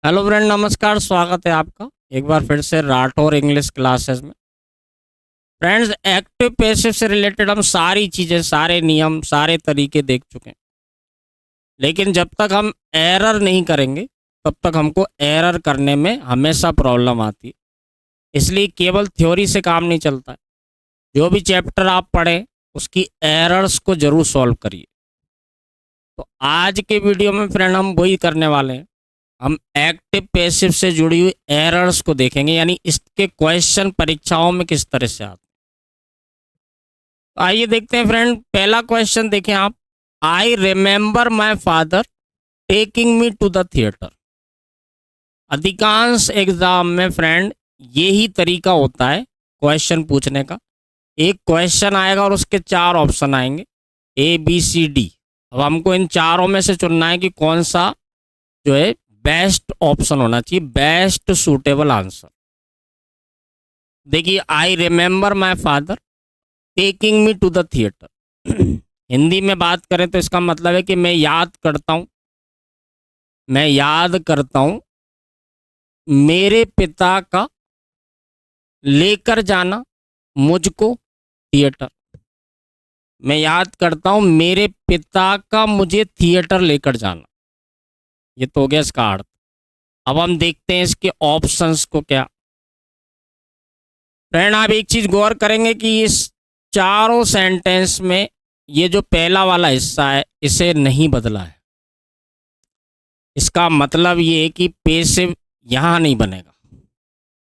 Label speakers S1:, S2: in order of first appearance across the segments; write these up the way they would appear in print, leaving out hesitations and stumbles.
S1: Hello friend, नमस्कार। स्वागत है आपका एक बार फिर से राठौर इंग्लिश क्लासेस में। फ्रेंड्स, एक्टिव पैसिव से रिलेटेड हम सारी चीज़ें, सारे नियम, सारे तरीके देख चुके हैं। लेकिन जब तक हम एरर नहीं करेंगे तब तक हमको एरर करने में हमेशा प्रॉब्लम आती है। इसलिए केवल थ्योरी से काम नहीं चलता है। जो भी चैप्टर आप पढ़ें उसकी एरर्स को जरूर सॉल्व करिए। तो आज के वीडियो में फ्रेंड हम वही करने वाले हैं। हम एक्टिव पैसिव से जुड़ी हुई एरर्स को देखेंगे, यानी इसके क्वेश्चन परीक्षाओं में किस तरह से आते हैं। तो आइए देखते हैं फ्रेंड। पहला क्वेश्चन देखें आप। I remember my father taking me to the theatre. अधिकांश एग्जाम में फ्रेंड यही तरीका होता है क्वेश्चन पूछने का। एक क्वेश्चन आएगा और उसके चार ऑप्शन आएंगे, ए बी सी डी। अब हमको इन चारों में से चुनना है कि कौन सा जो है बेस्ट ऑप्शन होना चाहिए, बेस्ट सूटेबल आंसर। देखिए, I remember my father taking me to the theatre. Hindi में बात करें तो इसका मतलब है कि मैं याद करता हूँ, मैं याद करता हूँ मेरे पिता का लेकर जाना मुझको थिएटर। मैं याद करता हूँ मेरे पिता का मुझे थिएटर लेकर जाना। ये तो हो गया इसका अर्थ। अब हम देखते हैं इसके ऑप्शंस को क्या। फ्रेंड, आप एक चीज गौर करेंगे कि इस चारों सेंटेंस में ये जो पहला वाला हिस्सा है इसे नहीं बदला है। इसका मतलब ये है कि पेसिव यहां नहीं बनेगा।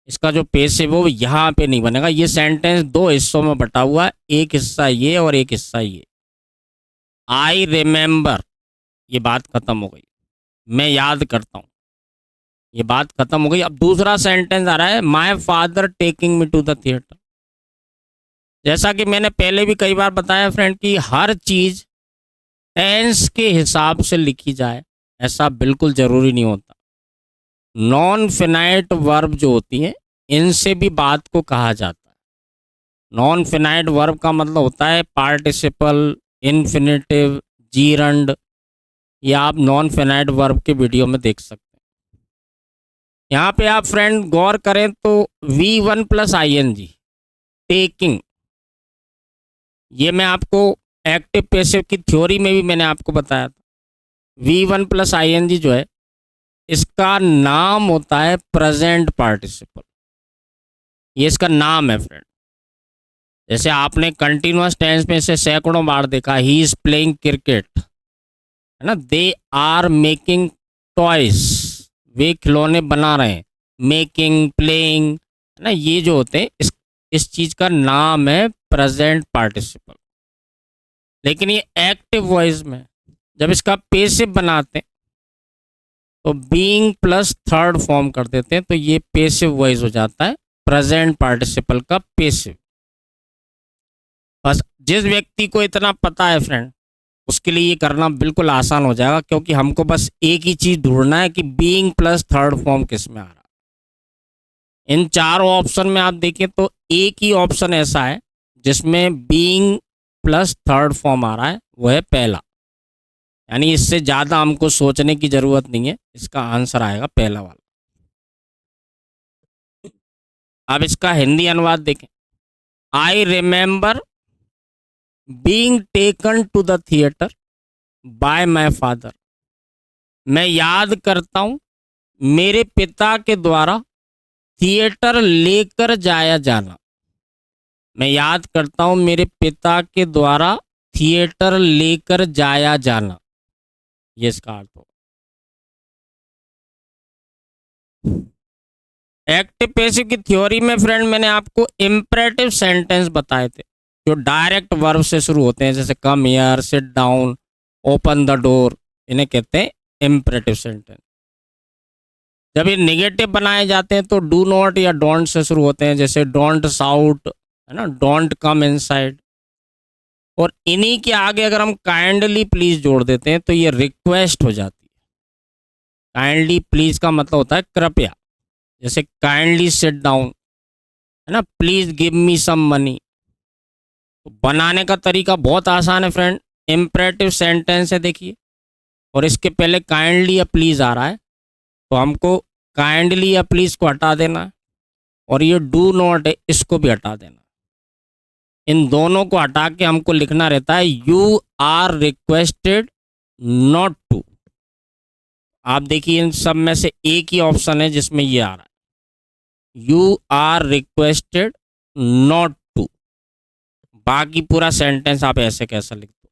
S1: इसका जो पेसिव हो यहां पे नहीं बनेगा। ये सेंटेंस दो हिस्सों में बटा हुआ है, एक हिस्सा ये और एक हिस्सा ये। आई रिमेंबर, ये बात खत्म हो गई। मैं याद करता हूं, ये बात खत्म हो गई। अब दूसरा सेंटेंस आ रहा है, my father taking me to the theatre. जैसा कि मैंने पहले भी कई बार बताया फ्रेंड कि हर चीज टेंस के हिसाब से लिखी जाए ऐसा बिल्कुल जरूरी नहीं होता। नॉन फिनाइट वर्ब जो होती हैं इनसे भी बात को कहा जाता है। नॉन फिनाइट वर्ब का मतलब होता है पार्टिसिपल, इन्फिनेटिव, जीरंड। ये आप नॉन फिनाइट वर्ब के वीडियो में देख सकते हैं। यहाँ पे आप फ्रेंड गौर करें तो V1+ING टेकिंग, ये मैं आपको एक्टिव पैसिव की थ्योरी में भी मैंने आपको बताया था। V1+ING जो है इसका नाम होता है प्रेजेंट पार्टिसिपल। ये इसका नाम है फ्रेंड। जैसे आपने कंटिन्यूअस टेंस में इसे सैकड़ों बार देखा, ही इज प्लेइंग क्रिकेट, है ना। दे आर मेकिंग टॉयज, वे खिलौने बना रहे हैं। मेकिंग, प्लेइंग, है ना, ये जो होते हैं इस चीज का नाम है प्रेजेंट पार्टिसिपल। लेकिन ये एक्टिव वॉइस में जब इसका पेसिव बनाते हैं तो बीइंग प्लस थर्ड फॉर्म कर देते हैं, तो ये पेसिव वॉइस हो जाता है, प्रेजेंट पार्टिसिपल का पेसिव। बस जिस व्यक्ति को इतना पता है फ्रेंड उसके लिए ये करना बिल्कुल आसान हो जाएगा, क्योंकि हमको बस एक ही चीज ढूंढना है कि बीइंग प्लस थर्ड फॉर्म किस में आ रहा है। इन चारों ऑप्शन में आप देखें तो एक ही ऑप्शन ऐसा है जिसमें बीइंग प्लस थर्ड फॉर्म आ रहा है, वो है पहला। यानी इससे ज्यादा हमको सोचने की जरूरत नहीं है, इसका आंसर आएगा पहला वाला। अब इसका हिंदी अनुवाद देखें। I remember being taken to the theatre by my father. मैं याद करता हूं मेरे पिता के द्वारा थिएटर लेकर जाया जाना। मैं याद करता हूं मेरे पिता के द्वारा थिएटर लेकर जाया जाना, ये इसका अर्थ हो। एक्टिव पैसिव की थ्योरी में फ्रेंड मैंने आपको इंपरेटिव सेंटेंस बताए थे जो डायरेक्ट वर्ब से शुरू होते हैं, जैसे come here, sit down, open the door. इन्हें कहते हैं इंपरेटिव सेंटेंस। जब ये नेगेटिव बनाए जाते हैं तो डू नॉट या डोंट से शुरू होते हैं, जैसे डोंट शाउट, है ना, डोंट कम इनसाइड। और इन्हीं के आगे अगर हम काइंडली प्लीज जोड़ देते हैं तो ये रिक्वेस्ट हो जाती है। काइंडली प्लीज का मतलब होता है कृपया, जैसे काइंडली सिट डाउन, है ना, please give me some money. तो बनाने का तरीका बहुत आसान है फ्रेंड। इंपरेटिव सेंटेंस है देखिए, और इसके पहले काइंडली या प्लीज आ रहा है, तो हमको काइंडली या प्लीज को हटा देना है, और ये डू नॉट है इसको भी हटा देना। इन दोनों को हटा के हमको लिखना रहता है you are requested not to. आप देखिए इन सब में से एक ही ऑप्शन है जिसमें ये आ रहा है, you are requested not to. बाकी पूरा सेंटेंस आप ऐसे कैसे लिख दो,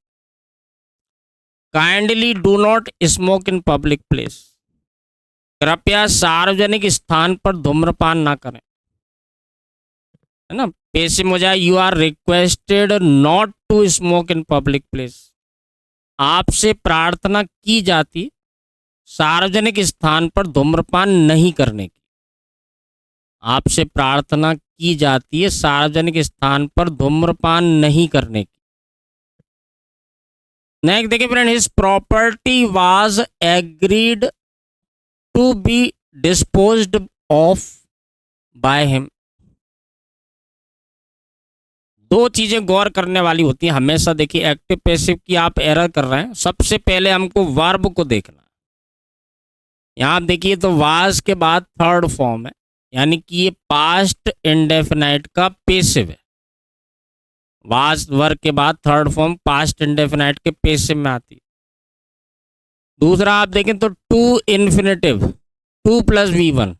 S1: kindly do not smoke in public place, कृपया सार्वजनिक स्थान पर धूम्रपान ना करें, है ना। पेश हो जाए you are requested not to smoke in public place, आपसे प्रार्थना की जाती सार्वजनिक स्थान पर धूम्रपान नहीं करने की। आपसे प्रार्थना की जाती है सार्वजनिक स्थान पर धूम्रपान नहीं करने की। नेक्स्ट देखिए friend, his property was agreed to be disposed of by him. दो चीजें गौर करने वाली होती है हमेशा। देखिए एक्टिव पैसिव की आप एरर कर रहे हैं। सबसे पहले हमको वर्ब को देखना है। यहां आप देखिए तो वाज के बाद थर्ड फॉर्म है, यानी कि ये पास्ट इंडेफिनाइट का पेसिव है। वाज वर्ब के बाद थर्ड फॉर्म पास्ट इंडेफिनाइट के पेसिव में आती है। दूसरा आप देखें तो to infinitive, two plus V1,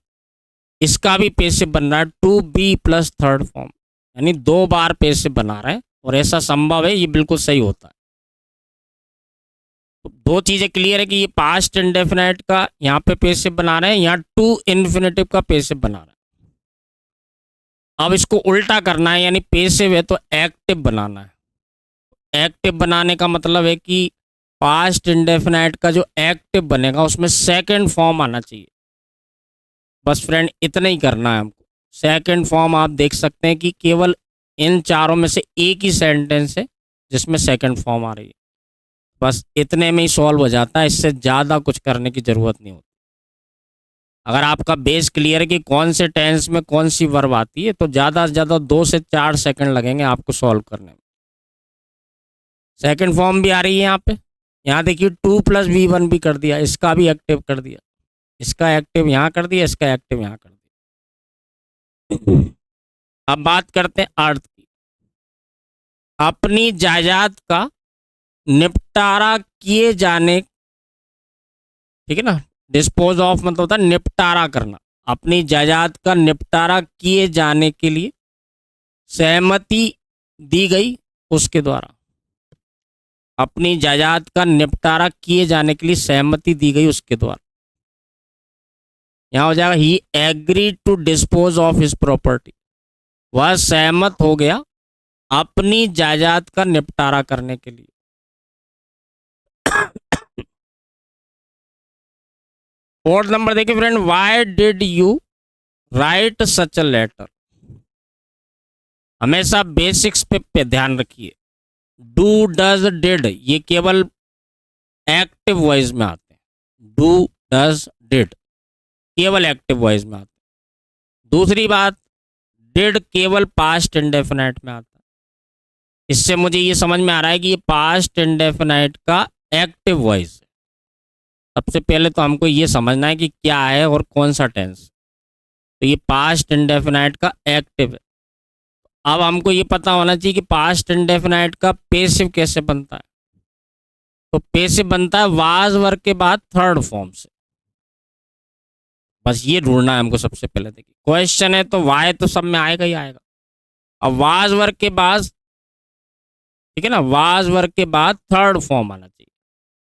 S1: इसका भी पेसिव बन रहा है, to be plus third form, यानी 2 बार पेसिव बना रहे हैं। और ऐसा संभव है, ये बिल्कुल सही होता है। तो 2 चीजें क्लियर है कि ये पास्ट इंडेफिनाइट का यहाँ पे पेसिव बना रहे हैं, यहाँ टू इन्फिनेटिव का पेसिव बना रहे हैं। अब इसको उल्टा करना है, यानी पेसिव है तो एक्टिव बनाना है। एक्टिव बनाने का मतलब है कि पास्ट इंडेफिनाइट का जो एक्टिव बनेगा उसमें सेकंड फॉर्म आना चाहिए। बस फ्रेंड इतना ही करना है हमको। सेकंड फॉर्म आप देख सकते हैं कि केवल इन चारों में से एक ही सेंटेंस है जिसमें सेकंड फॉर्म आ रही है। बस इतने में ही सॉल्व हो जाता है, इससे ज़्यादा कुछ करने की ज़रूरत नहीं होती। अगर आपका बेस क्लियर है कि कौन से टेंस में कौन सी वर्ब आती है, तो ज़्यादा से ज़्यादा 2 से 4 सेकंड लगेंगे आपको सॉल्व करने में। सेकंड फॉर्म भी आ रही है यहाँ पे। यहाँ देखिए 2 प्लस V1 भी कर दिया, इसका भी एक्टिव कर दिया, इसका एक्टिव यहाँ कर दिया, इसका एक्टिव यहाँ कर दिया। अब बात करते हैं अर्थ की। अपनी जायदाद का निपटारा किए जाने, ठीक है ना, डिस्पोज ऑफ मतलब होता है निपटारा करना। अपनी जायदाद का निपटारा किए जाने के लिए सहमति दी गई उसके द्वारा। अपनी जायदाद का निपटारा किए जाने के लिए सहमति दी गई उसके द्वारा। यहां हो जाएगा ही agreed to dispose of his property, वह सहमत हो गया अपनी जायदाद का निपटारा करने के लिए। फोर्थ नंबर देखिए friend, why did you write such a letter. हमेशा बेसिक्स पे ध्यान रखिए। डू, डज, डिड ये केवल एक्टिव वॉइस में आते हैं। डू, डज, डिड केवल एक्टिव वॉइस में आते हैं। दूसरी बात, डिड केवल पास्ट इंडेफिनाइट में आता है। इससे मुझे ये समझ में आ रहा है कि ये पास्ट इंडेफिनाइट का एक्टिव वॉइस है। सबसे पहले तो हमको ये समझना है कि क्या है और कौन सा टेंस। तो ये पास्ट इंडेफिनाइट का एक्टिव है। अब हमको ये पता होना चाहिए कि पास्ट इंडेफिनाइट का पेसिव कैसे बनता है। तो पेसिव बनता है वाज वर्ब के बाद थर्ड फॉर्म से। बस ये ढूंढना है हमको सबसे पहले। देखिए क्वेश्चन है तो वाई तो सब में आएगा ही आएगा। अब वाज वर्ब के बाद, ठीक है ना, वाज वर्ब के बाद थर्ड फॉर्म आना चाहिए।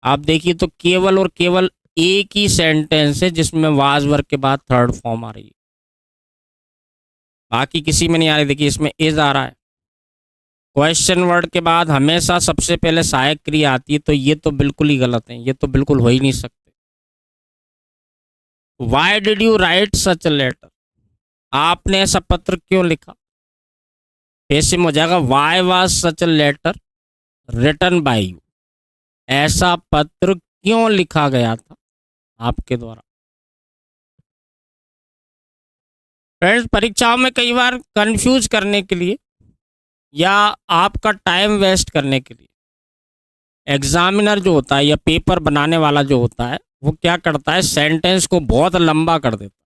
S1: आप देखिए तो केवल और केवल एक ही सेंटेंस है जिसमें वाज वर्ब के बाद थर्ड फॉर्म आ रही है, बाकी किसी में नहीं आ रही। देखिए इसमें इज आ रहा है। क्वेश्चन वर्ड के बाद हमेशा सबसे पहले सहायक क्रिया आती है, तो ये तो बिल्कुल ही गलत है, ये तो बिल्कुल हो ही नहीं सकते। Why did you write such a letter? आपने ऐसा पत्र क्यों लिखा। पेसिव हो जाएगा Why was such a letter written by you? ऐसा पत्र क्यों लिखा गया था आपके द्वारा। फ्रेंड्स, परीक्षाओं में कई बार कंफ्यूज करने के लिए या आपका टाइम वेस्ट करने के लिए एग्जामिनर जो होता है या पेपर बनाने वाला जो होता है वो क्या करता है, सेंटेंस को बहुत लंबा कर देता है।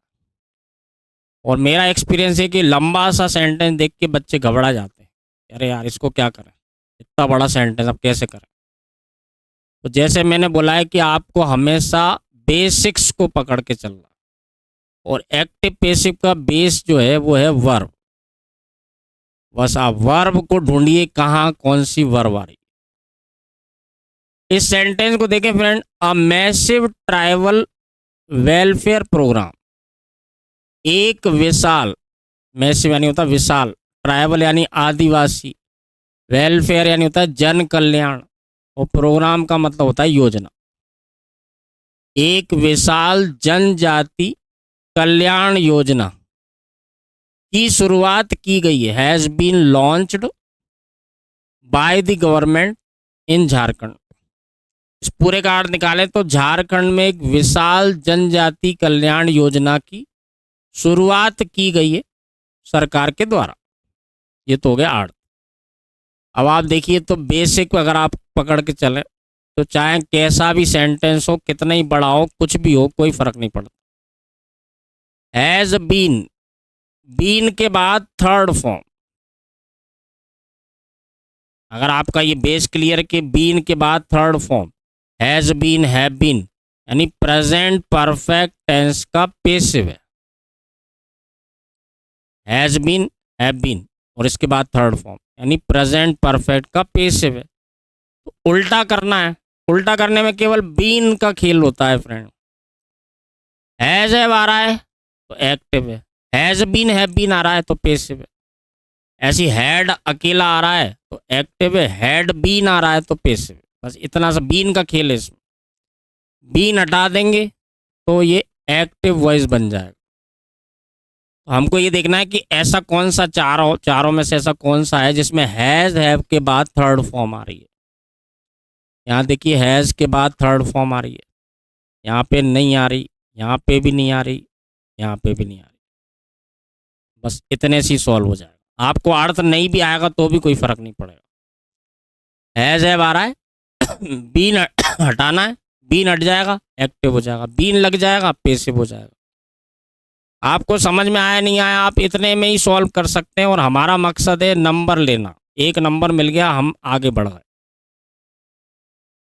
S1: और मेरा एक्सपीरियंस है कि लंबा सा सेंटेंस देख के बच्चे घबरा जाते हैं, अरे यार इसको क्या करें, इतना बड़ा सेंटेंस अब कैसे करें। तो जैसे मैंने बोला है कि आपको हमेशा बेसिक्स को पकड़ के चलना, और एक्टिव पैसिव का बेस जो है वो है वर्ब। बस आप वर्ब को ढूंढिए कहाँ कौन सी वर्ब आ रही। इस सेंटेंस को देखें friend, a massive tribal welfare programme, एक विशाल, मैसिव यानी होता है विशाल, ट्राइबल यानी आदिवासी, वेलफेयर यानी होता है जन कल्याण, और प्रोग्राम का मतलब होता है योजना। एक विशाल जनजाति कल्याण योजना की शुरुआत की गई है, has been launched by the government in Jharkhand. इस पूरे का अर्थ निकालें तो झारखंड में एक विशाल जनजाति कल्याण योजना की शुरुआत की गई है सरकार के द्वारा। ये तो हो गया अर्थ। अब आप देखिए तो बेसिक अगर आप पकड़ के चलें तो चाहे कैसा भी सेंटेंस हो, कितना ही बड़ा हो, कुछ भी हो, कोई फर्क नहीं पड़ता। हैज बीन, बीन के बाद थर्ड फॉर्म, अगर आपका ये बेस क्लियर कि बीन के बाद third form, has been, have been, यानी प्रेजेंट परफेक्ट टेंस का पेसिव है। हैज बीन, हैव बीन, और इसके बाद थर्ड फॉर्म यानी प्रेजेंट परफेक्ट का पेसिव है। तो उल्टा करना है, उल्टा करने में केवल बीन का खेल होता है फ्रेंड। हैज हैव आ रहा है तो एक्टिव है, हैज बीन हैव बीन आ रहा है तो पेसिव है। ऐसी हैड अकेला आ रहा है तो एक्टिव है, हैड बीन आ रहा है तो पेसिव है। बस इतना सा बीन का खेल है इसमें। बीन हटा देंगे तो ये एक्टिव वॉइस बन जाएगा। तो हमको ये देखना है कि ऐसा कौन सा चारों में से ऐसा कौन सा है जिसमें हैज हैव के बाद थर्ड फॉर्म आ रही है। यहाँ देखिए हैज के बाद थर्ड फॉर्म आ रही है, यहाँ पे नहीं आ रही, यहाँ पे भी नहीं आ रही, यहाँ पे भी नहीं आ रही। बस इतने से सॉल्व हो जाएगा। आपको अर्थ नहीं भी आएगा तो भी कोई फर्क नहीं पड़ेगा। हैज हैव आ रहा है, बीन हटाना है, बीन हट जाएगा एक्टिव हो जाएगा, बीन लग जाएगा पेसिव हो जाएगा। आपको समझ में आया नहीं आया, आप इतने में ही सॉल्व कर सकते हैं। और हमारा मकसद है नंबर लेना। एक नंबर मिल गया, हम आगे बढ़ गए।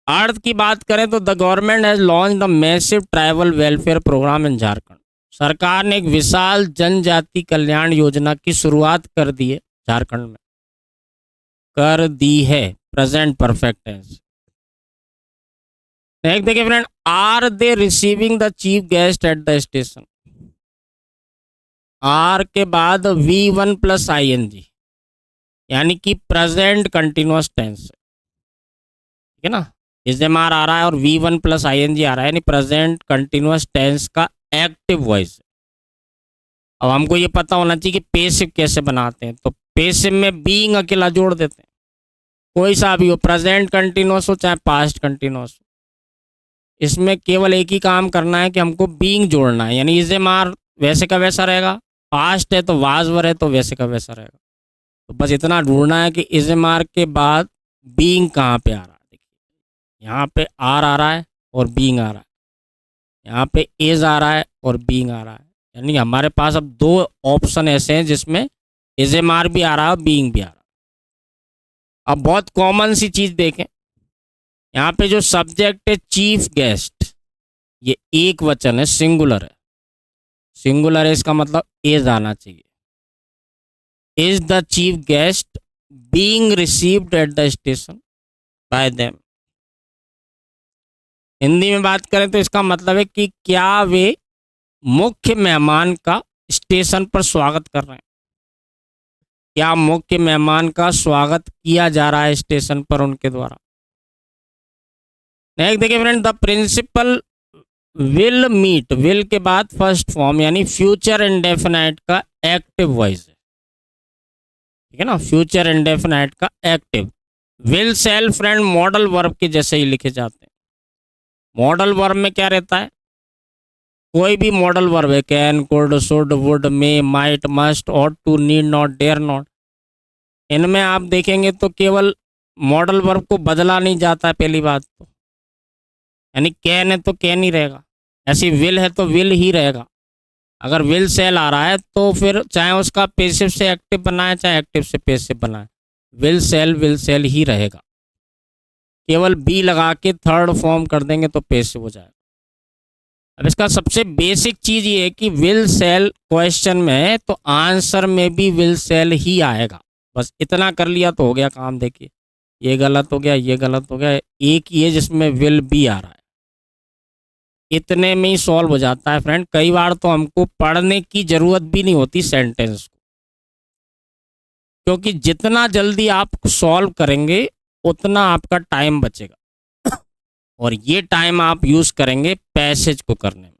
S1: अर्थ की बात करें तो the government has launched the massive tribal welfare programme in Jharkhand. सरकार ने एक विशाल जनजाति कल्याण योजना की शुरुआत कर दी है झारखंड में, कर दी है, प्रेजेंट परफेक्ट टेंस। नेक्स्ट देखिए friend, are they receiving the chief guest at the station. Are के बाद V1 प्लस ING यानी कि प्रेजेंट कंटिन्यूअस टेंस, ठीक है ना। इस्तेमाल आ रहा है और V1 प्लस ING आ रहा है, यानी प्रेजेंट कंटिन्यूअस टेंस का एक्टिव वॉइस। अब हमको ये पता होना चाहिए कि पेसिव कैसे बनाते हैं। तो पेसिव में बीइंग अकेला जोड़ देते हैं, कोई सा भी हो, प्रेजेंट कंटिन्यूअस हो चाहे पास्ट कंटिन्यूअस हो। इसमें केवल एक ही काम करना है कि हमको बीइंग जोड़ना है, यानी इस्तेमाल वैसे का वैसा रहेगा, पास्ट है तो वाजवर है तो वैसे का वैसा रहेगा। तो बस इतना ढूंढना है कि इस्तेमाल के बाद बीइंग कहाँ पे आ रहा है। देखिए यहाँ पे आर आ रहा है और बीइंग आ रहा है, यहाँ पे इज आ रहा है और बीइंग आ रहा है। यानी हमारे पास अब दो ऑप्शन ऐसे हैं जिसमें इस्तेमाल भी आ रहा है और बीइंग भी आ रहा है। अब बहुत कॉमन सी चीज़ देखें, यहाँ पे जो सब्जेक्ट है चीफ गेस्ट, ये एक वचन है, सिंगुलर है। सिंगुलर है इसका मतलब इज आना चाहिए। Is the chief guest being received eight the station bye them. Hindi में बात करें तो इसका मतलब है कि क्या वे मुख्य मेहमान का स्टेशन पर स्वागत कर रहे हैं, क्या मुख्य मेहमान का स्वागत किया जा रहा है स्टेशन पर उनके द्वारा। नेक्स्ट देखिए friend, the principal will meet, will के बाद फर्स्ट फॉर्म यानी फ्यूचर इंडेफिनाइट का एक्टिव वॉइस है, ठीक है ना। फ्यूचर इंडेफिनाइट का active. Will shall friend modal verb के जैसे ही लिखे जाते हैं। मॉडल वर्ब में क्या रहता है, कोई भी मॉडल वर्ब है, can, could, should, would, may, might, must, ought to, need not, dare not, इनमें आप देखेंगे तो केवल मॉडल वर्ब को बदला नहीं जाता है। पहली बात तो यानी कैन है तो कैन ही रहेगा, ऐसी विल है तो विल ही रहेगा। अगर विल सेल आ रहा है तो फिर चाहे उसका पेसिव से एक्टिव बनाए चाहे एक्टिव से पेसिव बनाए, विल सेल ही रहेगा। केवल बी लगा के थर्ड फॉर्म कर देंगे तो पेसिव हो जाएगा। अब इसका सबसे बेसिक चीज ये है कि विल सेल क्वेश्चन में है तो आंसर में भी विल सेल ही आएगा। बस इतना कर लिया तो हो गया काम। देखिए ये गलत हो गया, ये गलत हो गया, एक ही है जिसमें विल बी आ रहा है, इतने में ही सॉल्व हो जाता है फ्रेंड। कई बार तो हमको पढ़ने की जरूरत भी नहीं होती सेंटेंस को, क्योंकि जितना जल्दी आप सॉल्व करेंगे उतना आपका टाइम बचेगा और ये टाइम आप यूज करेंगे पैसेज को करने में।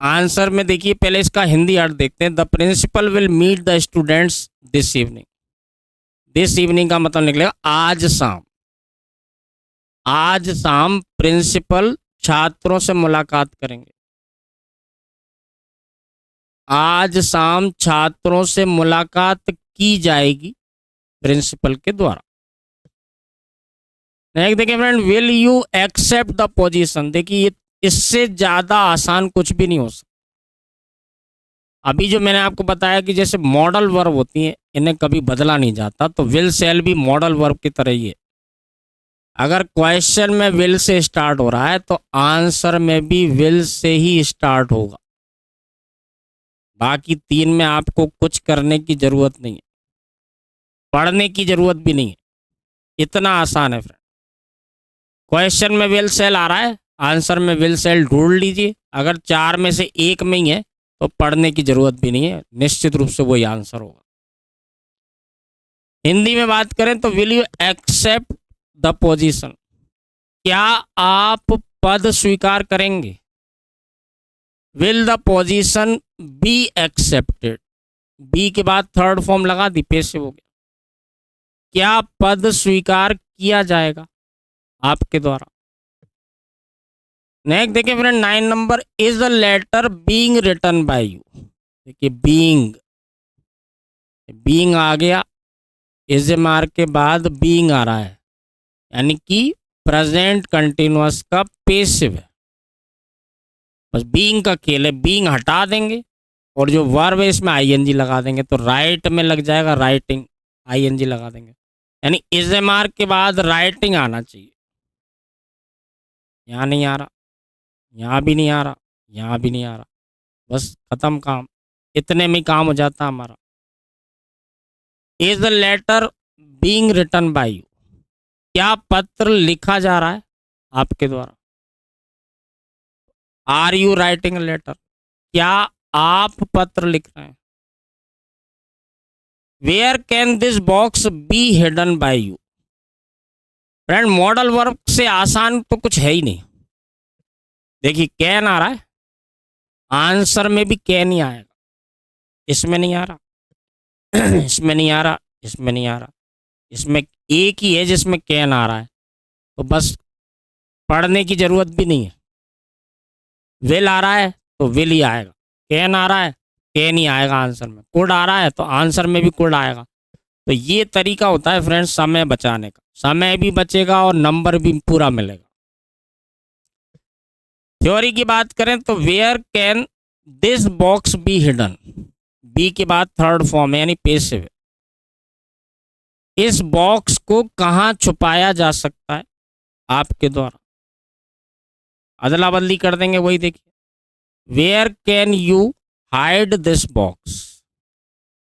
S1: आंसर में देखिए पहले इसका हिंदी अर्थ देखते हैं। The principal will meet the students this evening. This evening का मतलब निकलेगा आज शाम। आज शाम प्रिंसिपल छात्रों से मुलाकात करेंगे। आज शाम छात्रों से मुलाकात की जाएगी प्रिंसिपल के द्वारा। नेक्स्ट देखिए friend, will you accept the position. देखिए इससे ज्यादा आसान कुछ भी नहीं हो सकता। अभी जो मैंने आपको बताया कि जैसे मॉडल वर्ब होती हैं इन्हें कभी बदला नहीं जाता, तो विल सेल भी मॉडल वर्ब की तरह ही है। अगर क्वेश्चन में विल से स्टार्ट हो रहा है तो आंसर में भी विल से ही स्टार्ट होगा। बाकी तीन में आपको कुछ करने की जरूरत नहीं है, पढ़ने की जरूरत भी नहीं है, इतना आसान है फ्रेंड। क्वेश्चन में विल सेल आ रहा है, आंसर में विल सेल ढूंढ लीजिए। अगर चार में से एक में ही है तो पढ़ने की जरूरत भी नहीं है, निश्चित रूप से वही आंसर होगा। हिंदी में बात करें तो will you accept the position. क्या आप पद स्वीकार करेंगे? Will the position be accepted. Be के बाद थर्ड फॉर्म लगा दी, पेसिव हो गया। क्या पद स्वीकार किया जाएगा आपके द्वारा? नेक्स्ट देखिए friend 9 number, is the letter being written by you. देखिए बीइंग आ गया, इज ए मार्क के बाद बीइंग आ रहा है, यानी कि प्रेजेंट कंटिन्यूअस का पेसिव है। बस बीइंग का खेल है, बीइंग हटा देंगे और जो वर्ब है इसमें आईएनजी लगा देंगे तो राइट में लग जाएगा राइटिंग, आईएनजी लगा देंगे, यानी इज ए मार्क के बाद राइटिंग आना चाहिए। यहाँ नहीं आ रहा, यहाँ भी नहीं आ रहा, यहाँ भी नहीं आ रहा, बस खत्म काम। इतने में काम हो जाता हमारा। Is the letter being written by you. क्या पत्र लिखा जा रहा है आपके द्वारा? Are you writing letter? क्या आप पत्र लिख रहे हैं? Where can this box be hidden by you. Friend modal verb से आसान तो कुछ है ही नहीं। देखिए कैन आ रहा है, आंसर में भी कैन ही आएगा, इसमें नहीं आ रहा इसमें नहीं आ रहा, इसमें नहीं आ रहा, इसमें एक ही है जिसमें कैन आ रहा है, तो बस पढ़ने की जरूरत भी नहीं है। विल आ रहा है तो विल ही आएगा, कैन आ रहा है कैन ही आएगा आंसर में, कुड आ रहा है तो आंसर में भी कुड आएगा। तो ये तरीका होता है फ्रेंड्स समय बचाने का, समय भी बचेगा और नंबर भी पूरा मिलेगा। थ्योरी की बात करें तो where can this box be hidden, be के बाद थर्ड फॉर्म है यानी पेसिव है। इस बॉक्स को कहां छुपाया जा सकता है आपके द्वारा? अदला बदली कर देंगे, वही देखिए, where can you hide this box.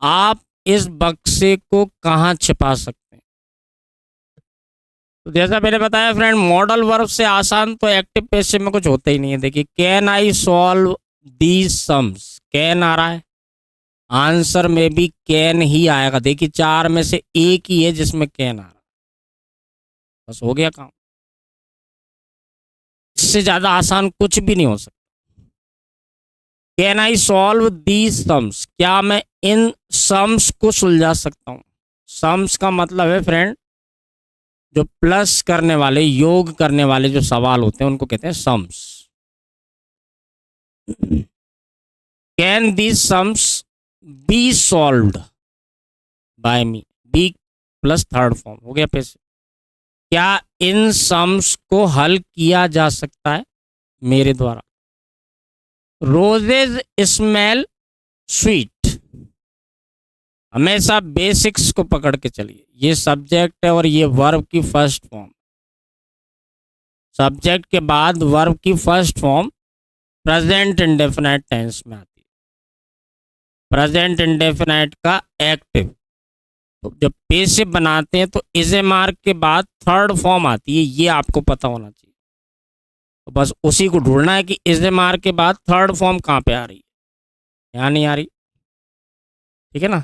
S1: आप इस बक्से को कहां छिपा सकते हैं? तो जैसा मैंने बताया फ्रेंड मॉडल वर्ब से आसान तो एक्टिव पैसिव में कुछ होता ही नहीं है। देखिए can I solve these sums, can आ रहा है, आंसर में भी कैन ही आएगा। देखिए चार में से एक ही है जिसमें कैन आ रहा है, बस हो गया काम। इससे ज्यादा आसान कुछ भी नहीं हो सकता। Can I solve these sums, क्या मैं इन सम्स को सुलझा सकता हूं? सम्स का मतलब है फ्रेंड जो प्लस करने वाले, योग करने वाले जो सवाल होते हैं उनको कहते हैं sums. Can these sums be solved by me, be plus third form हो गया पैसे। क्या इन सम्स को हल किया जा सकता है मेरे द्वारा? Roses smell sweet. हमेशा बेसिक्स को पकड़ के चलिए। ये सब्जेक्ट है और ये वर्ब की फर्स्ट फॉर्म। सब्जेक्ट के बाद वर्ब की first form present indefinite tense में आती है। प्रेजेंट इंडेफिनाइट का एक्टिव। तो जब पेसिव बनाते हैं तो इज ए मार्क के बाद थर्ड फॉर्म आती है, ये आपको पता होना चाहिए। तो बस उसी को ढूंढना है कि इज ए मार्क के बाद थर्ड फॉर्म कहाँ पे आ रही है। यहाँ नहीं आ रही, ठीक है ना,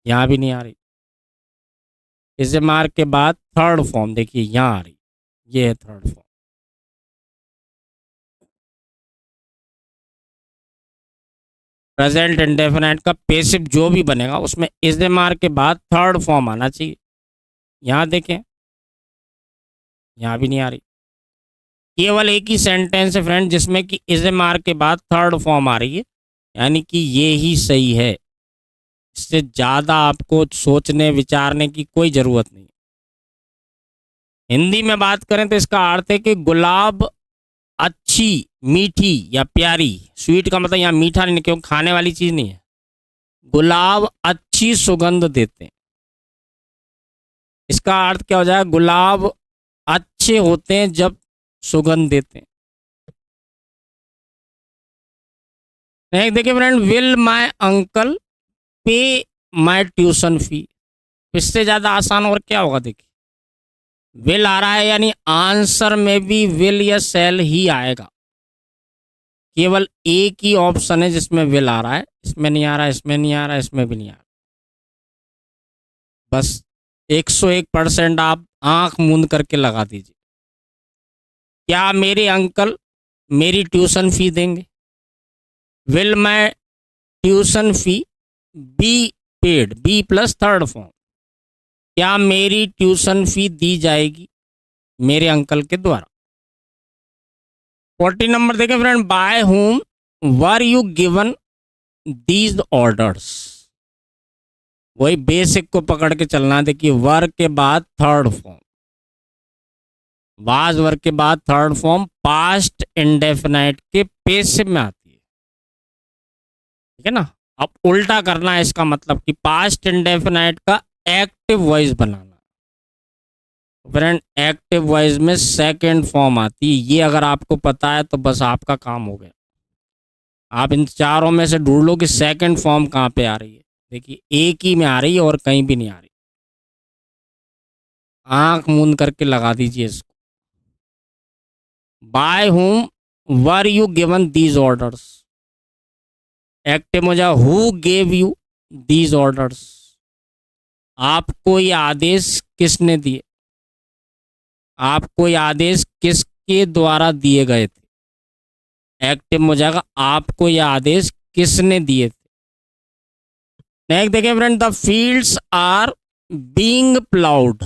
S1: यहाँ भी नहीं आ रही। इज ए मार्क के बाद थर्ड फॉर्म देखिए यहाँ आ रही, ये है थर्ड फॉर्म। प्रेजेंट इंडेफिनाइट का पेसिव जो भी बनेगा उसमें इज ए मार्क के बाद थर्ड फॉर्म आना चाहिए। यहाँ देखें, यहाँ भी नहीं आ रही। केवल एक ही सेंटेंस है फ्रेंड जिसमें कि इज ए मार्क के बाद थर्ड फॉर्म आ रही है, यानी कि ये ही सही है। इससे ज़्यादा आपको सोचने विचारने की कोई ज़रूरत नहीं। हिंदी में बात करें तो इसका अर्थ है कि गुलाब अच्छी, मीठी या प्यारी। स्वीट का मतलब यहाँ मीठा नहीं, क्योंकि खाने वाली चीज़ नहीं है। गुलाब अच्छी सुगंध देते हैं। इसका अर्थ क्या हो जाएगा? गुलाब अच्छे होते हैं जब सुगंध देते हैं। देखिए फ्रेंड, विल माय अंकल पे माय ट्यूशन फी। इससे ज़्यादा आसान और क्या होगा? देखिए विल आ रहा है, यानी आंसर में भी विल या सेल ही आएगा। केवल एक ही ऑप्शन है जिसमें विल आ रहा है, इसमें नहीं आ रहा, इसमें नहीं आ रहा, इसमें भी नहीं आ रहा। बस 101% आप आंख मूंद करके लगा दीजिए। क्या मेरे अंकल मेरी ट्यूशन फी देंगे? Will my tuition fee be paid, be plus third form. क्या मेरी ट्यूशन फी दी जाएगी मेरे अंकल के द्वारा? 40 नंबर देखें friend, by whom were you given these orders. वही बेसिक को पकड़ के चलना। देखिए वर के बाद थर्ड फॉर्म, वाज वर्ग के बाद थर्ड फॉर्म पास्ट इंडेफिनाइट के पेसिव में आती है, ठीक है ना। अब उल्टा करना है, इसका मतलब कि पास्ट इंडेफिनाइट का एक्टिव वॉइस बनाना। फ्रेंड एक्टिव वॉइस में सेकंड फॉर्म आती है। ये अगर आपको पता है तो बस आपका काम हो गया। आप इन चारों में से ढूंढ लो कि सेकंड फॉर्म कहाँ पे आ रही है। देखिए एक ही में आ रही है और कहीं भी नहीं आ रही। आंख मूंद करके लगा दीजिए इसको। By whom were you given these orders. Active हो जाए who gave you these orders. आपको ये आदेश किसने दिए? आपको ये आदेश किसके द्वारा दिए गए थे? एक्टिव हो जाएगा आपको ये आदेश किसने दिए थे। नेक्स्ट देखिए friend, the fields are being ploughed.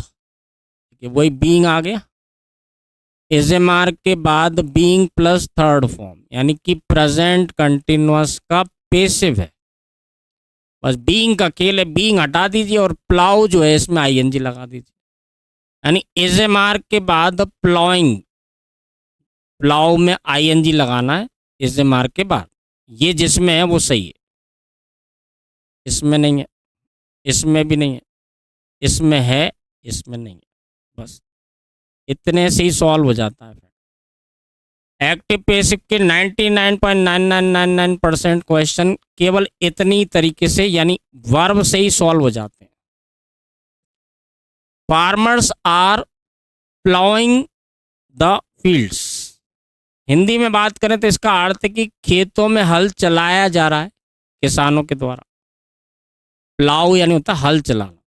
S1: वही बीइंग आ गया, इज ए मार्क के बाद बीइंग प्लस थर्ड फॉर्म, यानी कि प्रेजेंट कंटिन्यूअस का पेसिव है। बस बीइंग का अकेले बीइंग हटा दीजिए और प्लाउ जो है इसमें आईएनजी लगा दीजिए। यानी इज ए मार्क के बाद प्लाउइंग, प्लाउ में आईएनजी लगाना है इज ए मार्क के बाद। ये जिसमें है वो सही है, इसमें नहीं है, इसमें भी नहीं है, इसमें है, इसमें नहीं है। बस इतने से ही सॉल्व हो जाता है। एक्टिव पेसिव के 99.9999% क्वेश्चन केवल इतनी तरीके से यानी वर्ब से ही सॉल्व हो जाते हैं। Farmers are ploughing the fields. Hindi में बात करें तो इसका अर्थ है कि खेतों में हल चलाया जा रहा है किसानों के द्वारा। प्लाउ यानी होता है हल चलाना।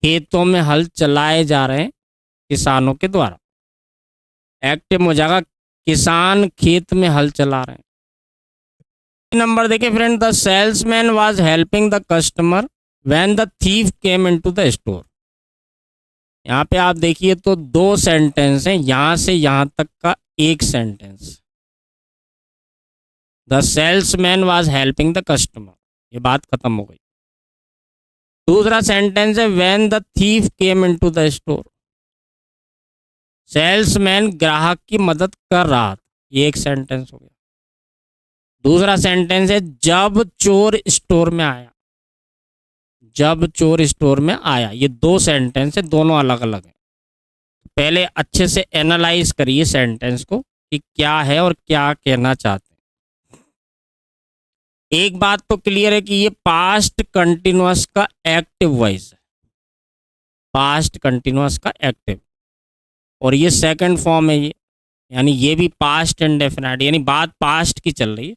S1: खेतों में हल चलाए जा रहे हैं किसानों के द्वारा। एक्टिव हो जाएगा किसान खेत में हल चला रहे हैं। नंबर देखिए friend, the salesman was helping the customer when the thief came into the store. यहाँ पे आप देखिए तो दो सेंटेंस हैं, यहां से यहां तक का एक sentence. The salesman was helping the customer, ये बात खत्म हो गई। दूसरा सेंटेंस है when the thief came into the store. Salesman ग्राहक की मदद कर रहा था, ये एक सेंटेंस हो गया। दूसरा सेंटेंस है जब चोर स्टोर में आया। जब चोर स्टोर में आया, ये दो सेंटेंस है, दोनों अलग अलग हैं। पहले अच्छे से एनालाइज करिए सेंटेंस को कि क्या है और क्या कहना चाहते हैं। एक बात तो क्लियर है कि ये पास्ट कंटिन्यूअस का एक्टिव वॉइस है, पास्ट कंटिन्यूअस का एक्टिव, और ये सेकंड फॉर्म है ये, यानी ये भी पास्ट इंडेफिनिट, यानी बात पास्ट की चल रही है।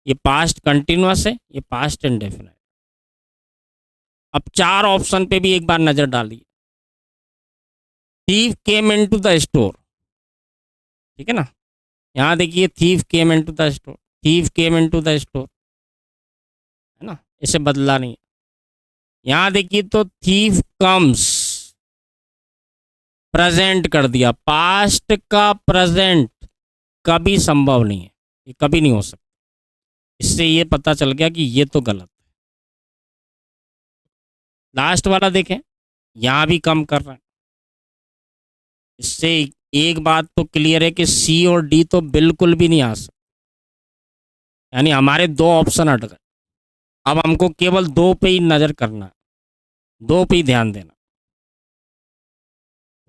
S1: ये पास्ट कंटिन्यूअस है, ये पास्ट इंडेफिनिट। अब चार ऑप्शन पे भी एक बार नजर डालिए। Thief came into the store, ठीक है ना, यहां देखिए thief came into the store, thief came into the store, है ना, इसे बदला नहीं है। यहां देखिए तो थीफ कम्स, प्रेजेंट कर दिया, पास्ट का प्रेजेंट कभी संभव नहीं है, ये कभी नहीं हो सकता। इससे ये पता चल गया कि ये तो गलत है। लास्ट वाला देखें, यहां भी कम कर रहा है। इससे एक बात तो क्लियर है कि सी और डी तो बिल्कुल भी नहीं आ सकते, यानी हमारे दो ऑप्शन हट गए। अब हमको केवल दो पे ही नजर करना है, दो पे ही ध्यान देना।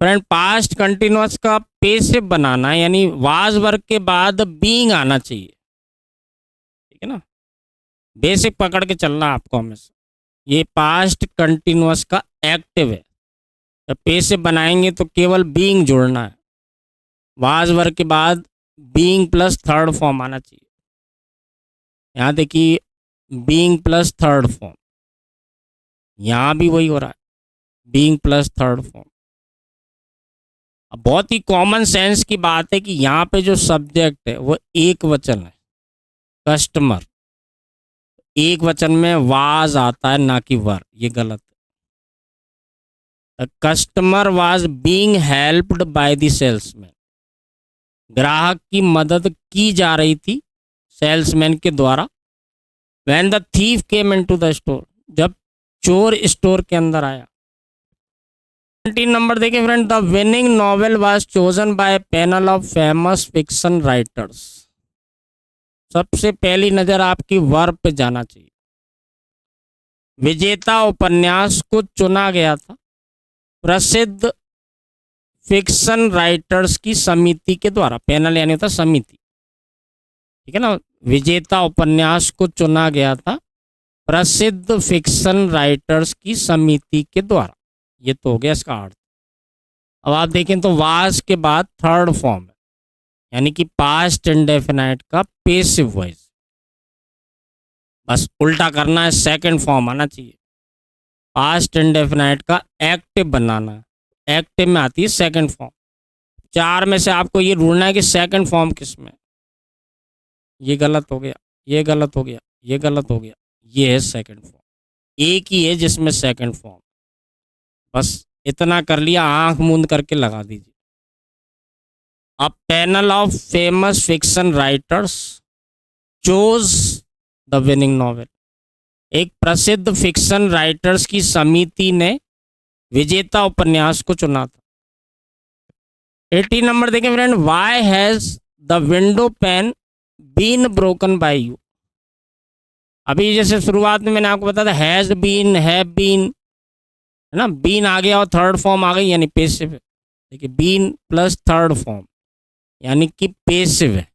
S1: फ्रेंड, पास्ट कंटिन्यूअस का पेसिव बनाना है, यानी वाज वर्ग के बाद बीइंग आना चाहिए, ठीक है ना, बेसिक पकड़ के चलना आपको हमेशा। ये पास्ट कंटिन्यूअस का एक्टिव है, जब पेसिव बनाएंगे तो केवल बीइंग जोड़ना है, वाज वर्ग के बाद बीइंग प्लस थर्ड फॉर्म आना चाहिए। यहाँ देखिए बीइंग प्लस थर्ड फॉर्म, यहाँ भी वही हो रहा है, बीइंग प्लस थर्ड फॉर्म। अब बहुत ही कॉमन सेंस की बात है कि यहाँ पे जो सब्जेक्ट है वो एक वचन है, कस्टमर। एक वचन में वाज आता है ना कि वर, ये गलत है। Customer was being helped by the salesman, ग्राहक की मदद की जा रही थी सेल्समैन के द्वारा। When the thief came into the store, जब चोर स्टोर के अंदर आया। 19 नंबर देखिए friend, the winning novel was chosen by panel of famous fiction writers. सबसे पहली नजर आपकी वर्ब पे जाना चाहिए। विजेता उपन्यास को चुना गया था प्रसिद्ध फिक्शन राइटर्स की समिति के द्वारा। पैनल यानी होता समिति, ठीक है ना। विजेता उपन्यास को चुना गया था प्रसिद्ध फिक्शन राइटर्स की समिति के द्वारा, ये तो हो गया इसका अर्थ। अब आप देखें तो वाज के बाद थर्ड फॉर्म है, यानी कि पास्ट इंडेफिनाइट का पेसिव वॉइस। बस उल्टा करना है, सेकंड फॉर्म आना चाहिए। पास्ट इंडेफिनाइट का एक्टिव बनाना है, एक्टिव में आती है सेकंड फॉर्म। चार में से आपको ये ढूंढना है कि सेकंड फॉर्म किस में। ये गलत हो गया, ये गलत हो गया, ये गलत हो गया, ये है सेकंड फॉर्म। एक ही है जिसमें सेकंड फॉर्म। बस इतना कर लिया, आंख मूंद करके लगा दीजिए। अब panel of famous fiction writers chose the winning novel, एक प्रसिद्ध फिक्शन राइटर्स की समिति ने विजेता उपन्यास को चुना था। 80 नंबर देखें friend, why has the window pane been broken by you. अभी जैसे शुरुआत में मैंने आपको बताया था हैज बीन, हैव बीन, है ना, बीन आ गया और थर्ड फॉर्म आ गई यानी पेसिव है। देखिए बीन प्लस थर्ड फॉर्म यानी कि पेसिव है।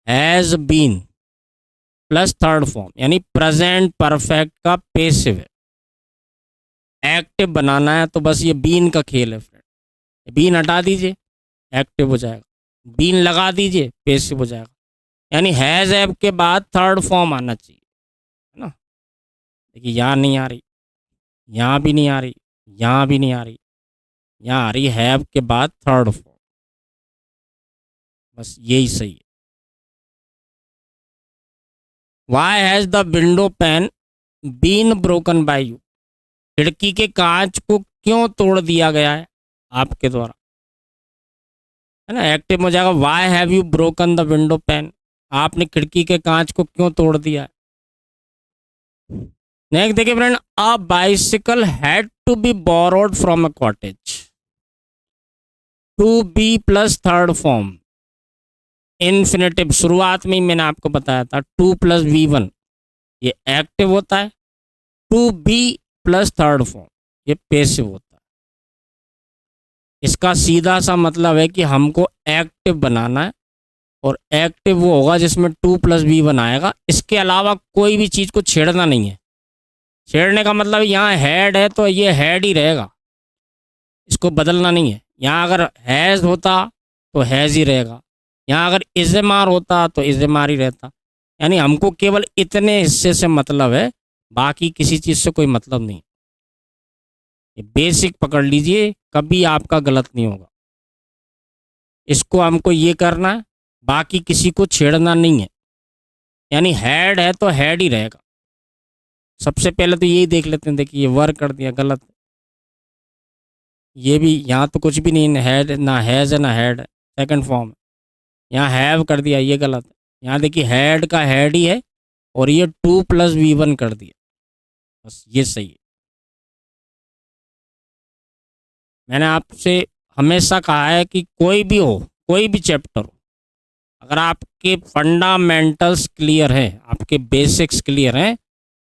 S1: Has been plus third form यानी प्रेजेंट परफेक्ट का पेसिव है। एक्टिव बनाना है तो बस ये बीन का खेल है फ्रेंड। बीन हटा दीजिए एक्टिव हो जाएगा, बीन लगा दीजिए पेसिव हो जाएगा। यानी हैज हैव के बाद थर्ड फॉर्म आना चाहिए, है ना। देखिए यहाँ नहीं आ रही, यहाँ भी नहीं आ रही, यहाँ भी नहीं आ रही, यहाँ आ रही हैव के बाद थर्ड फॉर्म। बस यही सही है। Why has the window pane been broken by you? खिड़की के कांच को क्यों तोड़ दिया गया है आपके द्वारा, है ना। एक्टिव हो जाएगा Why have you broken the window pane? आपने खिड़की के कांच को क्यों तोड़ दिया है। नेक्स्ट देखिए friend, a bicycle had to be borrowed from a cottage to be plus third form infinitive, शुरुआत में ही मैंने आपको बताया था, टू प्लस वी वन ये एक्टिव होता है, to be plus third form ये पैसिव होता है। इसका सीधा सा मतलब है कि हमको एक्टिव बनाना है, और एक्टिव वो होगा जिसमें टू प्लस वी वन आएगा। इसके अलावा कोई भी चीज़ को छेड़ना नहीं है। छेड़ने का मतलब यहाँ हैड है तो ये हैड ही रहेगा, इसको बदलना नहीं है। यहाँ अगर हैज़ होता तो हैज़ ही रहेगा, यहाँ अगर इज़मार होता तो इज़मार ही रहता। यानी हमको केवल इतने हिस्से से मतलब है, बाकी किसी चीज़ से कोई मतलब नहीं। ये बेसिक पकड़ लीजिए, कभी आपका गलत नहीं होगा। इसको हमको ये करना है, बाकी किसी को छेड़ना नहीं है। यानी हैड है तो हैड ही रहेगा। सबसे पहले तो यही देख लेते हैं, देखिए ये वर्क कर दिया, गलत। ये भी यहाँ तो कुछ भी नहीं, हैड ना हैज़ है ना हैड है, सेकंड फॉर्म है। यहाँ हैव कर दिया, ये गलत है। यहाँ देखिए हैड का हैड ही है, और ये टू प्लस वी वन कर दिया, बस ये सही है। मैंने आपसे हमेशा कहा है कि कोई भी हो, कोई भी चैप्टर हो, अगर आपके फंडामेंटल्स क्लियर हैं, आपके बेसिक्स क्लियर हैं,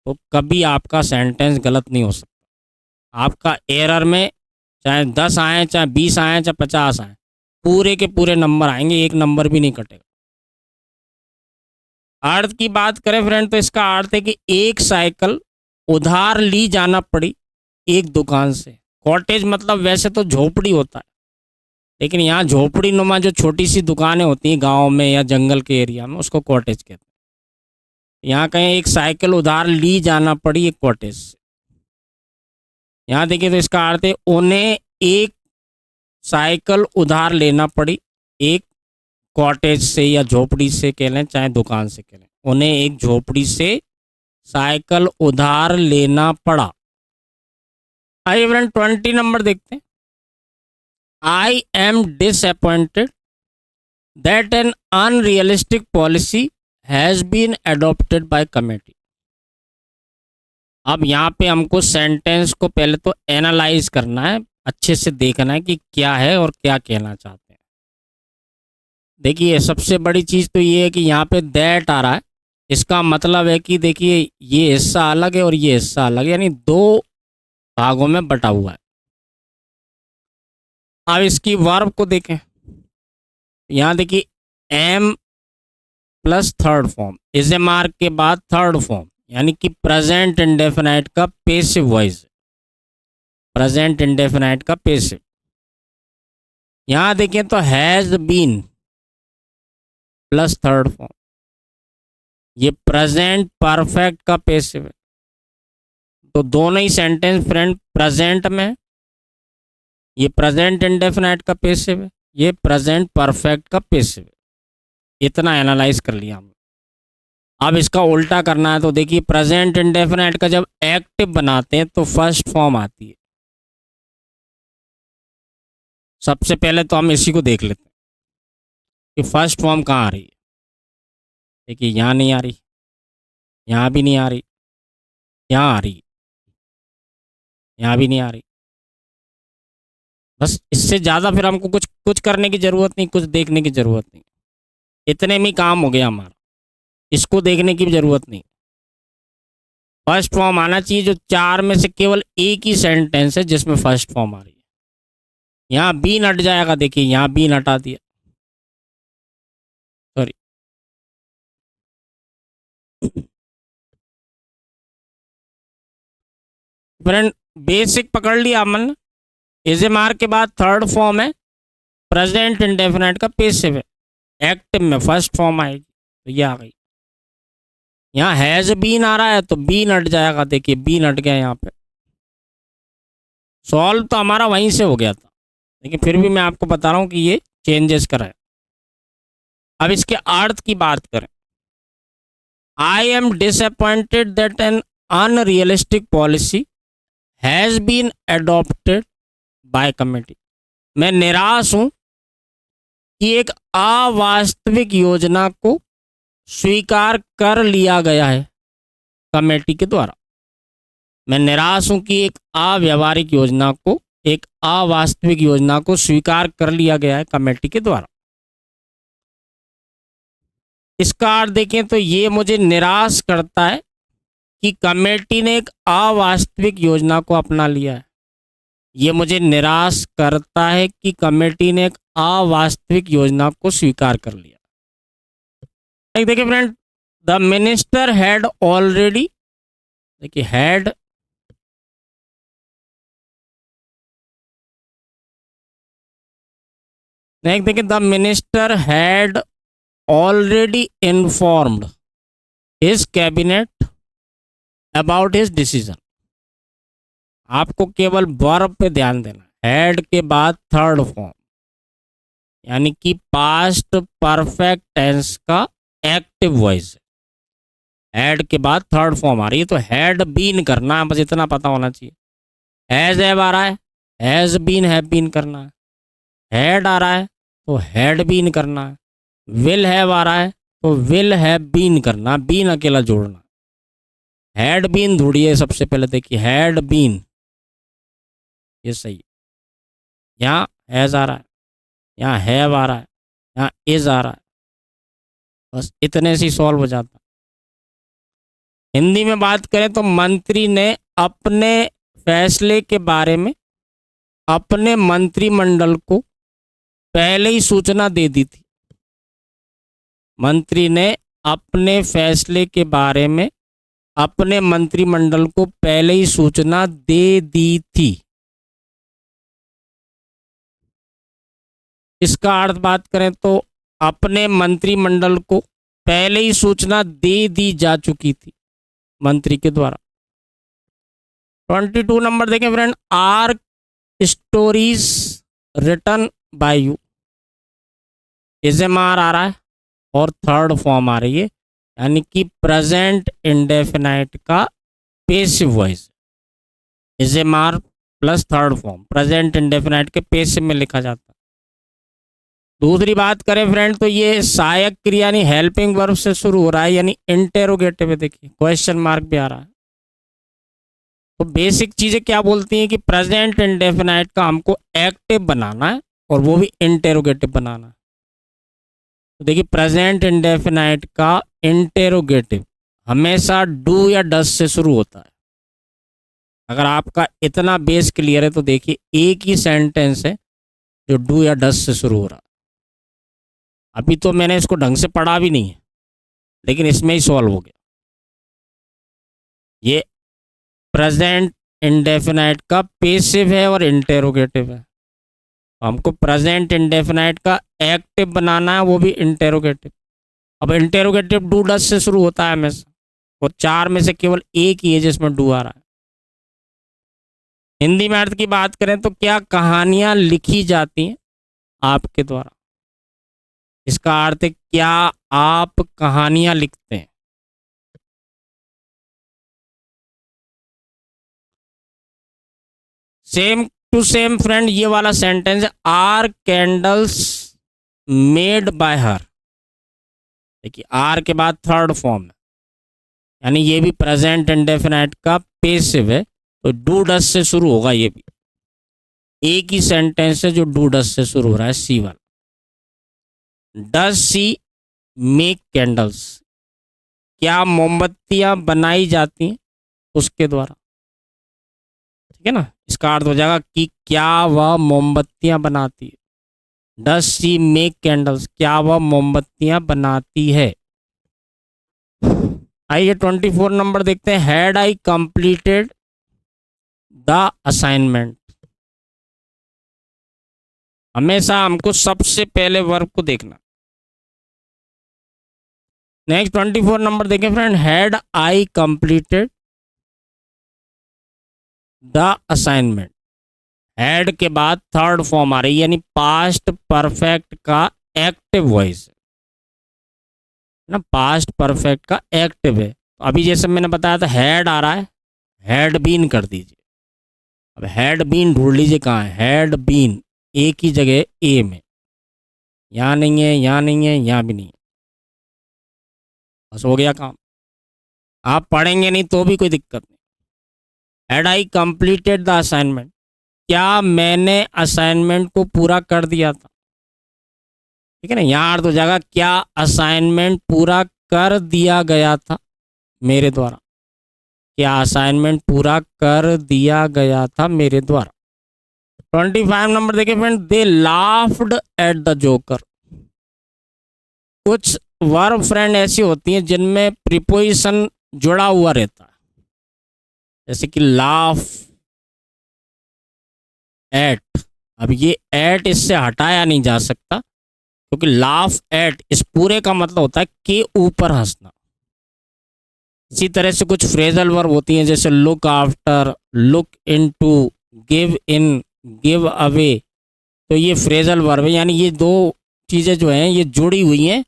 S1: तो कभी आपका सेंटेंस गलत नहीं हो सकता। आपका एरर में चाहे 10 आए, चाहे 20 आए, चाहे 50 आए, पूरे के पूरे नंबर आएंगे, एक नंबर भी नहीं कटेगा। अर्थ की बात करें फ्रेंड, तो इसका अर्थ है कि एक साइकिल उधार ली जाना पड़ी एक दुकान से। कॉटेज मतलब वैसे तो झोपड़ी होता है, लेकिन यहाँ झोपड़ी नुमा जो छोटी सी दुकानें होती हैं गांव में या जंगल के एरिया में, उसको कॉटेज कहते हैं। यहाँ कहीं एक साइकिल उधार ली जाना पड़ी एक कॉटेज से। यहाँ देखिए तो इसका अर्थ है उन्हें एक साइकिल उधार लेना पड़ी एक कॉटेज से या झोपड़ी से कह लें, चाहे दुकान से कह लें, उन्हें एक झोपड़ी से साइकिल उधार लेना पड़ा। आइए फ्रेंड 20 नंबर देखते हैं। I am disappointed that an unrealistic policy has been adopted by committee. अब यहाँ पे हमको सेंटेंस को पहले तो एनालाइज करना है, अच्छे से देखना है कि क्या है और क्या कहना चाहते हैं। देखिए सबसे बड़ी चीज़ तो ये है कि यहाँ पे दैट आ रहा है, इसका मतलब है कि देखिए ये हिस्सा अलग है और ये हिस्सा अलग है, यानी दो भागों में बटा हुआ है। अब इसकी वर्ब को देखें, यहाँ देखिए am plus third form, is am are के बाद थर्ड फॉर्म, यानी कि प्रेजेंट इंडेफिनाइट का पैसिव वॉइस, प्रेजेंट इंडेफिनाइट का पैसिव। यहाँ देखें तो has been plus third form, ये प्रेजेंट परफेक्ट का पैसिव है। तो दोनों ही सेंटेंस फ्रेंड प्रेजेंट में है, ये प्रेजेंट इंडेफिनाइट का पैसिव है, ये प्रेजेंट परफेक्ट का पैसिव है। इतना एनालाइज कर लिया हमने। अब इसका उल्टा करना है, तो देखिए प्रेजेंट इंडेफिनाइट का जब एक्टिव बनाते हैं तो फर्स्ट फॉर्म आती है। सबसे पहले तो हम इसी को देख लेते हैं कि फर्स्ट फॉर्म कहाँ आ रही है। देखिए यहाँ नहीं आ रही, यहाँ भी नहीं आ रही, यहाँ आ रही, यहाँ भी नहीं आ रही। बस इससे ज़्यादा फिर हमको कुछ करने की ज़रूरत नहीं, कुछ देखने की ज़रूरत नहीं, इतने में काम हो गया हमारा, इसको देखने की ज़रूरत नहीं। फर्स्ट फॉर्म आना चाहिए, जो चार में से केवल एक ही सेंटेंस है जिसमें फर्स्ट फॉर्म आ रही है। यहाँ बी नट जाएगा, देखिए यहाँ बी हटा दिया, सॉरी फ्रेंड बेसिक पकड़ लिया हमने। इज़मार के बाद थर्ड फॉर्म है, प्रेजेंट इंडेफिनाइट का पैसिव है, एक्टिव में फर्स्ट फॉर्म आएगी, तो ये आ गई। यहाँ हैज़ बीन आ रहा है तो बी नट जाएगा, देखिए बी नट गया यहाँ पे। सॉल्व तो हमारा वहीं से हो गया था, लेकिन फिर भी मैं आपको बता रहा हूँ कि ये चेंजेस कराए। अब इसके अर्थ की बात करें, I am disappointed that an unrealistic policy has been adopted by committee. मैं निराश हूं कि एक अवास्तविक योजना को स्वीकार कर लिया गया है कमेटी के द्वारा। मैं निराश हूं कि एक अव्यावहारिक योजना को एक अवास्तविक योजना को स्वीकार कर लिया गया है कमेटी के द्वारा। इसका अर्थ देखें तो ये मुझे निराश करता है कि कमेटी ने एक अवास्तविक योजना को अपना लिया है। ये मुझे निराश करता है कि कमेटी ने एक अवास्तविक योजना को स्वीकार कर लिया। देखिए friend, the minister had already, देखिए हैड नेक्स्ट देखिए, the minister had already informed his cabinet about his decision. आपको केवल वर्ब पे ध्यान देना, हैड के बाद थर्ड फॉर्म यानी कि पास्ट परफेक्ट टेंस का एक्टिव वॉइस है। हैड के बाद थर्ड फॉर्म आ रही है तो हैड बीन करना है, बस इतना पता होना चाहिए। हैज हैव आ रहा है, हैज बीन हैव बीन करना है। हैड आ रहा है तो हैड बीन करना है। विल हैव आ रहा है तो विल हैव बीन करना, बीन अकेला जोड़ना। हैड बीन ढूंढिए सबसे पहले, देखिए हैड बीन, ये सही है। यहाँ हैज आ रहा है, यहाँ हैव आ रहा है, यहाँ इज आ रहा है, बस इतने से सॉल्व हो जाता। हिंदी में बात करें तो मंत्री ने अपने फैसले के बारे में अपने मंत्रिमंडल को पहले ही सूचना दे दी थी। मंत्री ने अपने फैसले के बारे में अपने मंत्रिमंडल को पहले ही सूचना दे दी थी। इसका अर्थ बात करें तो अपने मंत्रिमंडल को पहले ही सूचना दे दी जा चुकी थी मंत्री के द्वारा। 22 नंबर देखें friend, are stories written by you. Is am are आ रहा है और थर्ड फॉर्म आ रही है यानी कि प्रेजेंट इंडेफिनाइट का passive voice. Is am are plus third form present indefinite के पेसिव में लिखा जाता है। दूसरी बात करें फ्रेंड तो ये सहायक क्रिया यानी हेल्पिंग वर्ब से शुरू हो रहा है यानी इंटेरोगेटिव है। देखिए क्वेश्चन मार्क भी आ रहा है। तो बेसिक चीज़ें क्या बोलती हैं कि प्रेजेंट इंडेफिनाइट का हमको एक्टिव बनाना है और वो भी इंटेरोगेटिव बनाना है। तो देखिए प्रेजेंट इंडेफिनाइट का इंटेरोगेटिव हमेशा डू या डस से शुरू होता है। अगर आपका इतना बेस क्लियर है तो देखिए एक ही सेंटेंस है जो डू या डस से शुरू हो रहा है। अभी तो मैंने इसको ढंग से पढ़ा भी नहीं है लेकिन इसमें ही सॉल्व हो गया। ये प्रेजेंट इंडेफिनाइट का पेसिव है और इंटेरोगेटिव है। हमको प्रेजेंट इंडेफिनाइट का एक्टिव बनाना है, वो भी इंटेरोगेटिव। अब इंटेरोगेटिव डू डस से शुरू होता है हमेशा और चार में से केवल एक ही है जिसमें डू आ रहा है। हिंदी में अर्थ की बात करें तो क्या कहानियां लिखी जाती हैं आपके द्वारा। इसका अर्थ है क्या आप कहानियां लिखते हैं। सेम टू सेम फ्रेंड ये वाला सेंटेंस है, are candles made by her. देखिए आर के बाद थर्ड फॉर्म है यानी ये भी प्रेजेंट इंडेफिनाइट का पेसिव है तो डू डस से शुरू होगा। ये भी एक ही सेंटेंस है जो डू डस से शुरू हो रहा है, सी वाला। डज सी मेक कैंडल्स, क्या मोमबत्तियां बनाई जाती हैं उसके द्वारा। ठीक है ना, इसका अर्थ हो जाएगा कि क्या वह मोमबत्तियां बनाती है। डज सी मेक कैंडल्स, क्या वह मोमबत्तियां बनाती है। आइए 24 नंबर देखते हैं, had I completed the assignment. हमेशा हमको सबसे पहले वर्ब को देखना। नेक्स्ट 24 नंबर देखें friend, had I completed the assignment. Had के बाद थर्ड फॉर्म आ रही है यानी पास्ट परफेक्ट का एक्टिव वॉइस ना, पास्ट परफेक्ट का एक्टिव है। तो अभी जैसे मैंने बताया था हैड आ रहा है, हैड बीन कर दीजिए। अब हैड बीन ढूंढ लीजिए कहाँ है। हैड बीन एक ही जगह ए में, यहाँ नहीं है, यहाँ नहीं है, यहाँ भी नहीं है, बस हो गया काम। आप पढ़ेंगे नहीं तो भी कोई दिक्कत नहीं। Had I completed the assignment, क्या मैंने असाइनमेंट को पूरा कर दिया था। ठीक है ना, यहाँ अर्थ हो जाएगा क्या असाइनमेंट पूरा कर दिया गया था मेरे द्वारा। क्या असाइनमेंट पूरा कर दिया गया था मेरे द्वारा। 25 नंबर देखिए friend, they laughed at the joker. कुछ वर्ब फ्रेंड ऐसी होती हैं जिनमें प्रीपोजिशन जुड़ा हुआ रहता है, जैसे कि लाफ एट। अब ये एट इससे हटाया नहीं जा सकता, क्योंकि लाफ एट इस पूरे का मतलब होता है के ऊपर हंसना। इसी तरह से कुछ फ्रेजल वर्ब होती हैं, जैसे look after, look into, give in, give away. तो ये फ्रेजल वर्ब है, यानी ये दो चीज़ें जो हैं ये जुड़ी हुई हैं।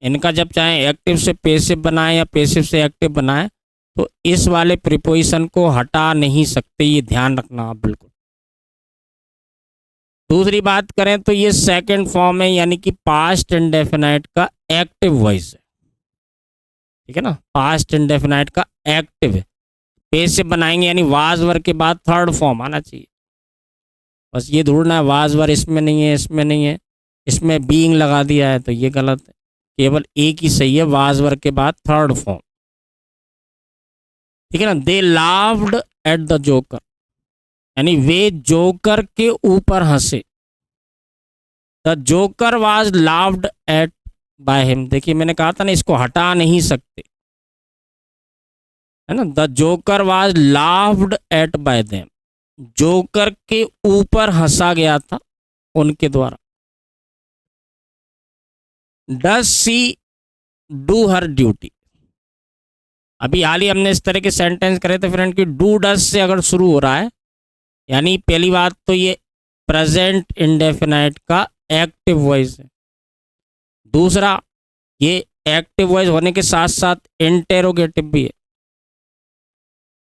S1: इनका जब चाहे एक्टिव से पेसिव बनाए या पेसिव से एक्टिव बनाए, तो इस वाले प्रीपोजिशन को हटा नहीं सकते, ये ध्यान रखना आप बिल्कुल। दूसरी बात करें तो ये सेकंड फॉर्म है, यानी कि पास्ट इंडेफिनाइट का एक्टिव वॉइस है। ठीक है ना, पास्ट इंडेफिनाइट का एक्टिव है। पेसिव बनाएंगे यानी वाज वर्ब के बाद थर्ड फॉर्म आना चाहिए। बस ये ढूंढना है वाज वर्ब इसमें नहीं है, इसमें नहीं है, इसमें बीइंग लगा दिया है, तो ये गलत है। केवल एक ही सही है, वाज वर्ब के बाद थर्ड फॉर्म। ठीक है ना, दे लाफ्ड एट द जोकर, यानी वे जोकर के ऊपर हंसे। The joker was laughed eight by him. देखिए मैंने कहा था ना, इसको हटा नहीं सकते, है ना। The joker was laughed eight bye them, joker के ऊपर हंसा गया था उनके द्वारा। Does she do her duty. अभी हाल ही हमने इस तरह के सेंटेंस करे थे फ्रेंड कि डू डज से अगर शुरू हो रहा है, यानी पहली बात तो ये प्रेजेंट इंडेफिनाइट का एक्टिव वॉइस है। दूसरा, ये एक्टिव वॉइस होने के साथ साथ इंटेरोगेटिव भी है।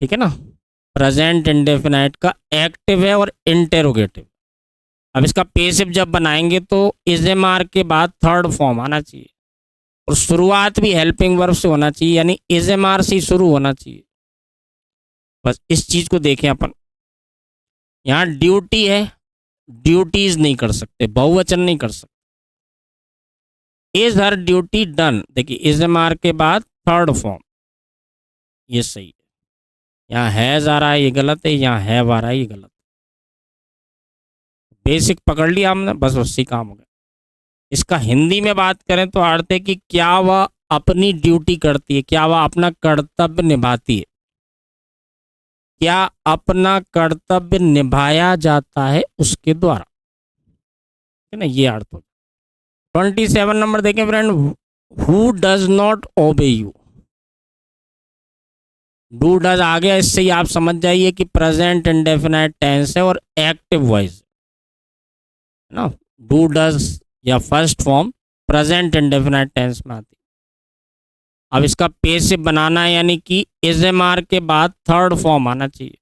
S1: ठीक है ना, प्रेजेंट इंडेफिनाइट का एक्टिव है और इंटेरोगेटिव। अब इसका पेसिव जब बनाएंगे तो इज़ेमार के बाद थर्ड फॉर्म आना चाहिए, और शुरुआत भी हेल्पिंग वर्ब से होना चाहिए, यानी इज़ेमार से ही शुरू होना चाहिए। बस इस चीज़ को देखें अपन। यहाँ ड्यूटी है, ड्यूटीज नहीं कर सकते, बहुवचन नहीं कर सकते। इज हर ड्यूटी डन, देखिए इज़ेमार के बाद थर्ड फॉर्म, ये सही है। यहाँ हैज आ रहा है, ये गलत है। यहाँ हैव आ रहा है, ये गलत है। बेसिक पकड़ लिया हमने, बस उसी काम हो गया। इसका हिंदी में बात करें तो अर्थ है कि क्या वह अपनी ड्यूटी करती है, क्या वह अपना कर्तव्य निभाती है, क्या अपना कर्तव्य निभाया जाता है उसके द्वारा, है ना, ये अर्थ हो। 27 नंबर देखें friend, who does not obey you. Do does आ गया, इससे ही आप समझ जाइए कि प्रेजेंट इंडेफिनाइट टेंस है और एक्टिव वॉइस है ना। डू डज या first form present indefinite tense में आती है। अब इसका पेसिव बनाना है, यानी कि इज़ेमार के बाद थर्ड फॉर्म आना चाहिए।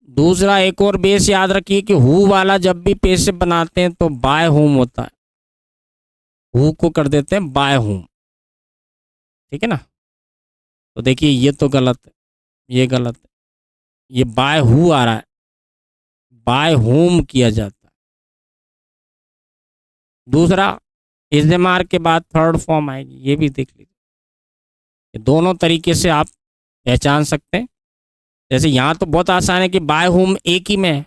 S1: दूसरा, एक और बेस याद रखिए कि हु वाला जब भी पेसिव बनाते हैं तो बाय होम होता है, हु को कर देते हैं बाय होम। ठीक है ना, तो देखिए ये तो गलत है, ये गलत है, ये बाय हु आ रहा है, बाय होम किया जाता है। दूसरा, इज़ेमार के बाद थर्ड फॉर्म आएगी, ये भी देख लीजिए। दोनों तरीके से आप पहचान सकते हैं। जैसे यहाँ तो बहुत आसान है कि बाय होम एक ही में है,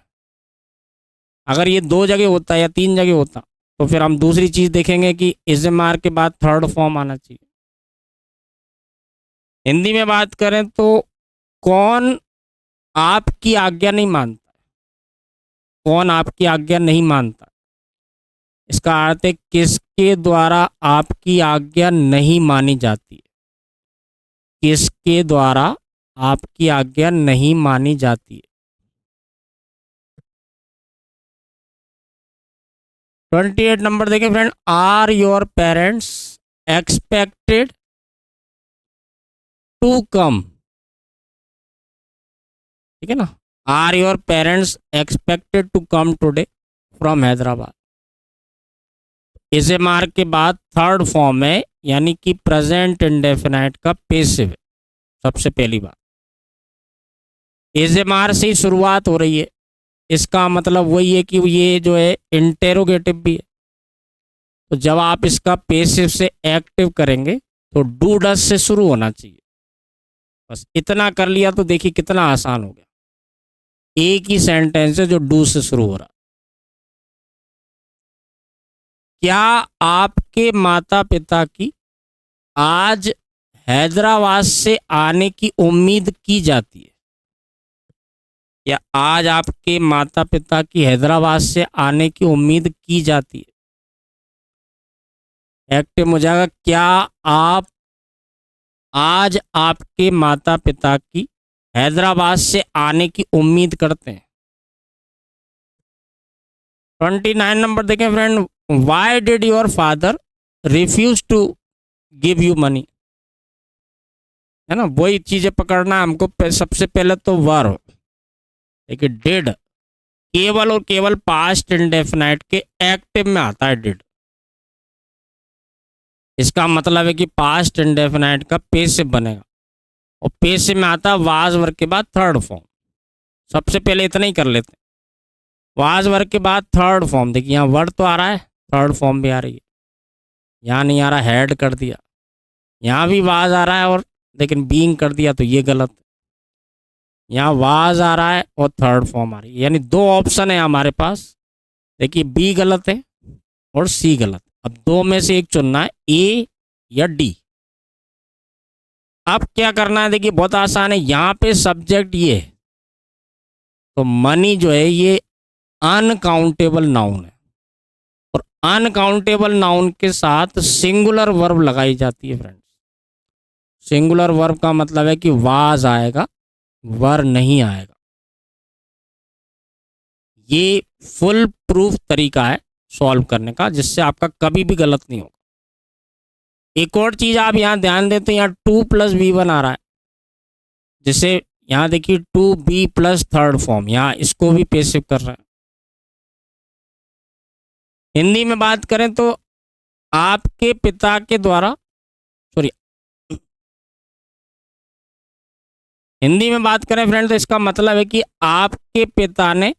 S1: अगर ये दो जगह होता या तीन जगह होता तो फिर हम दूसरी चीज़ देखेंगे कि इज़ेमार के बाद थर्ड फॉर्म आना चाहिए। हिंदी में बात करें तो कौन आपकी आज्ञा नहीं मानता, कौन आपकी आज्ञा नहीं मानता, इसका अर्थ है किसके द्वारा आपकी आज्ञा नहीं मानी जाती है, किसके द्वारा आपकी आज्ञा नहीं मानी जाती है। 28 नंबर देखें friend, are your parents expected to come. ठीक है ना, are your parents expected to come today from Hyderabad. Is am are के बाद थर्ड फॉर्म है, यानी कि प्रेजेंट इंडेफिनाइट का पेसिव है। सबसे पहली बात, इज़ेमार से ही शुरुआत हो रही है, इसका मतलब वही है कि ये जो है इंटेरोगेटिव भी है। तो जब आप इसका पेसिव से एक्टिव करेंगे तो डू डज से शुरू होना चाहिए। बस इतना कर लिया तो देखिए कितना आसान हो गया। एक ही सेंटेंस है जो डू से शुरू हो रहा। क्या आपके माता पिता की आज हैदराबाद से आने की उम्मीद की जाती है? या आज आपके माता पिता की हैदराबाद से आने की उम्मीद की जाती है? एक्टिव हो जाएगा। क्या आप आज आपके माता पिता की हैदराबाद से आने की उम्मीद करते हैं? 29 नंबर देखें friend. Why did your father refuse to give you money? है ना, वही चीजें पकड़ना है हमको। सबसे पहले तो वर्ब, देखिए डिड केवल और केवल पास्ट इंडेफिनाइट के एक्टिव में आता है डिड। इसका मतलब है कि पास्ट इंडेफिनाइट का पेसिव बनेगा और पेसिव में आता है वाज वर्ब के बाद थर्ड फॉर्म। सबसे पहले इतना ही कर लेते हैं, वाज वर्ब के बाद थर्ड फॉर्म। देखिए यहाँ वर्ड तो आ रहा है, थर्ड फॉर्म भी आ रही है। यहाँ नहीं आ रहा, हैड कर दिया। यहाँ भी वाज आ रहा है और लेकिन बीइंग कर दिया तो ये गलत। यहाँ वाज आ रहा है और थर्ड फॉर्म आ रही है, यानी दो ऑप्शन है हमारे पास। देखिए बी गलत है और सी गलत। अब दो में से एक चुनना है, ए या डी। अब क्या करना है, देखिए बहुत आसान है। यहाँ पे सब्जेक्ट ये है तो मनी जो है ये अनकाउंटेबल नाउन है और अनकाउंटेबल नाउन के साथ सिंगुलर वर्ब लगाई जाती है फ्रेंड्स। सिंगुलर वर्ब का मतलब है कि वाज आएगा, वर नहीं आएगा। ये फुल प्रूफ तरीका है सॉल्व करने का, जिससे आपका कभी भी गलत नहीं होगा। एक और चीज आप यहाँ ध्यान दें तो यहाँ 2+B1 आ रहा है, जिसे यहाँ देखिए 2B प्लस थर्ड फॉर्म, यहाँ इसको भी पेसिव कर रहा है। हिंदी में बात करें तो आपके पिता के द्वारा, सॉरी हिंदी में बात करें फ्रेंड तो इसका मतलब है कि आपके पिता ने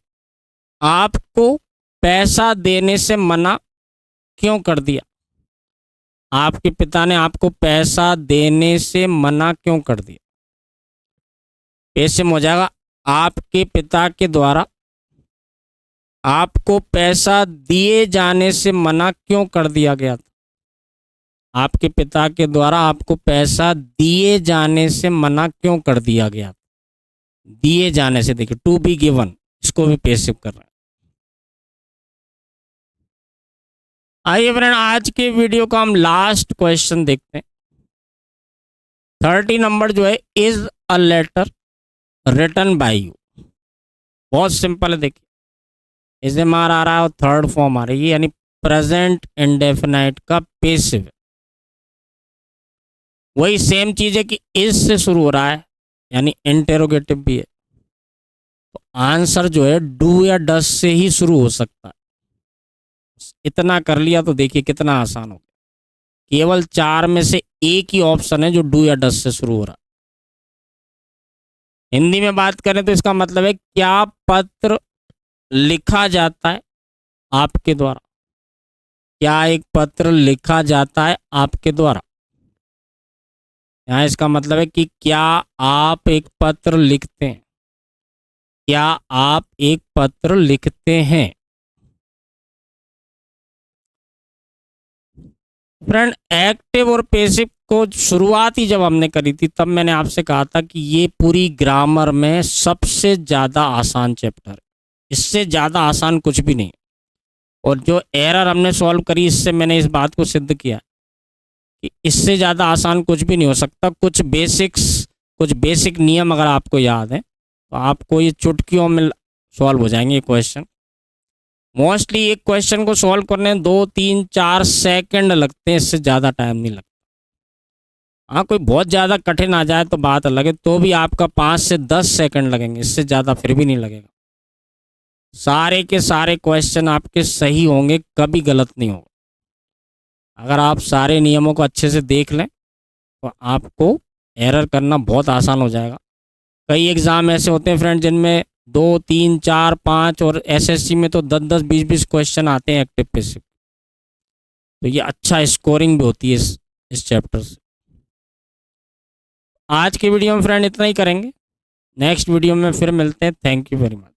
S1: आपको पैसा देने से मना क्यों कर दिया? आपके पिता ने आपको पैसा देने से मना क्यों कर दिया? पेसिव हो जाएगा। आपके पिता के द्वारा आपको पैसा दिए जाने से मना क्यों कर दिया गया था? आपके पिता के द्वारा आपको पैसा दिए जाने से मना क्यों कर दिया गया? दिए जाने से, देखिए टू बी गिवन, इसको भी पेसिव कर रहा है। आइए फ्रेंड आज के वीडियो का हम लास्ट क्वेश्चन देखते हैं। 30 नंबर जो है, is a letter written by you. बहुत सिंपल है, देखिए इज एम आर आ रहा है और थर्ड फॉर्म आ रही है, यानी प्रेजेंट इंडेफिनाइट का पेसिव है। वही सेम चीज है कि इज से शुरू हो रहा है, यानी इंटेरोगेटिव भी है। तो आंसर जो है डू या डस से ही शुरू हो सकता है। इतना कर लिया तो देखिए कितना आसान हो गया। केवल 4 में से एक ही ऑप्शन है जो डू या डस से शुरू हो रहा है। हिंदी में बात करें तो इसका मतलब है क्या पत्र लिखा जाता है आपके द्वारा? क्या एक पत्र लिखा जाता है आपके द्वारा? यहाँ इसका मतलब है कि क्या आप एक पत्र लिखते हैं? क्या आप एक पत्र लिखते हैं? फ्रेंड एक्टिव और पेसिव को शुरुआत ही जब हमने करी थी तब मैंने आपसे कहा था कि ये पूरी ग्रामर में सबसे ज़्यादा आसान चैप्टर है। इससे ज़्यादा आसान कुछ भी नहीं। और जो एरर हमने सॉल्व करी इससे मैंने इस बात को सिद्ध किया कि इससे ज़्यादा आसान कुछ भी नहीं हो सकता। कुछ बेसिक नियम अगर आपको याद है तो आपको ये चुटकियों में सॉल्व हो जाएंगे ये क्वेश्चन। मोस्टली एक क्वेश्चन को सॉल्व करने 2, 3, 4 सेकंड लगते हैं, इससे ज़्यादा टाइम नहीं लगता। हाँ कोई बहुत ज़्यादा कठिन आ जाए तो बात अलग है, तो भी आपका 5 से 10 सेकंड लगेंगे, इससे ज़्यादा फिर भी नहीं लगेगा। सारे के सारे क्वेश्चन आपके सही होंगे, कभी गलत नहीं होगा। अगर आप सारे नियमों को अच्छे से देख लें तो आपको एरर करना बहुत आसान हो जाएगा। कई एग्ज़ाम ऐसे होते हैं फ्रेंड जिनमें 2, 3, 4, 5 और एसएससी में तो 10-10, 20-20 क्वेश्चन आते हैं एक्टिव पैसिव। तो ये अच्छा स्कोरिंग भी होती है इस चैप्टर से। आज के वीडियो में फ्रेंड इतना ही करेंगे, नेक्स्ट वीडियो में फिर मिलते हैं। Thank you very much.